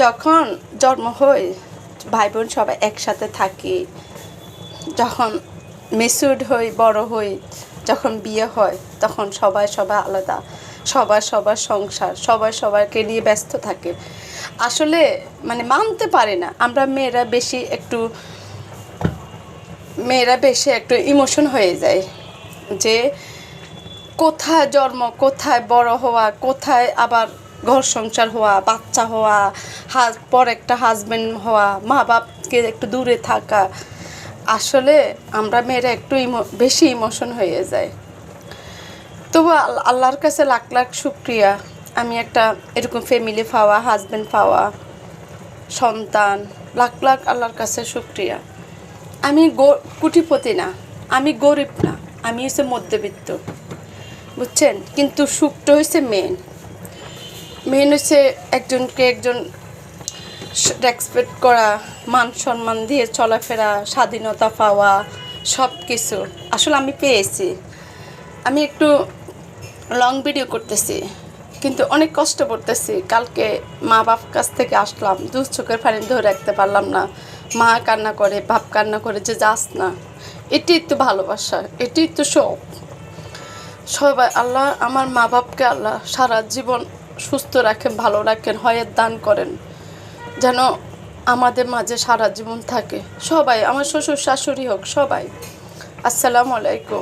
যখন জন্ম হয় ভাই বোন সবাই একসাথে থাকি, যখন ম্যাচিউরড হই, বড় হই, যখন বিয়ে হয় তখন সবাই আলাদা, সবার সংসার, সবাইকে নিয়ে ব্যস্ত থাকে। আসলে মানে মানতে পারি না, আমরা মেয়েরা বেশি একটু ইমোশন হয়ে যায় যে কোথায় জন্ম, কোথায় বড় হওয়া, কোথায় আবার ঘর সংসার হওয়া, বাচ্চা হওয়া, পর একটা হাজবেন্ড হওয়া, মা বাপকে একটু দূরে থাকা। আসলে আমরা মেয়েরা একটু বেশি ইমোশন হয়ে যায়। তবু আল্লাহর কাছে লাখ লাখ শুক্রিয়া, আমি একটা এরকম ফ্যামিলি পাওয়া, হাজবেন্ড পাওয়া, সন্তান, লাখ লাখ আল্লাহর কাছে শুক্রিয়া। আমি কোটিপতি না, আমি গরিব না, আমি হচ্ছে মধ্যবিত্ত, বুঝছেন। কিন্তু সুখটা হচ্ছে মেন হচ্ছে একজন রেসপেক্ট করা, মান সম্মান দিয়ে চলাফেরা, স্বাধীনতা পাওয়া, সব কিছু আসলে আমি পেয়েছি। আমি একটু লং ভিডিও করতেছি, কিন্তু অনেক কষ্ট করতেছি। কালকে মা বাপ কাছ থেকে আসলাম, দু চোখের পানি ধরে রাখতে পারলাম না। মা কান্না করে, বাপ কান্না করে যে যাস না। এটাই তো ভালোবাসা, এটাই তো সব। সবাই আল্লাহ, আমার মা বাপকে আল্লাহ সারা জীবন সুস্থ রাখেন, ভালো রাখেন, হয়াত দান করেন, যেন আমাদের মাঝে সারা জীবন থাকে। সবাই, আমার শ্বশুর শাশুড়ি হোক, সবাই। আসসালামু আলাইকুম।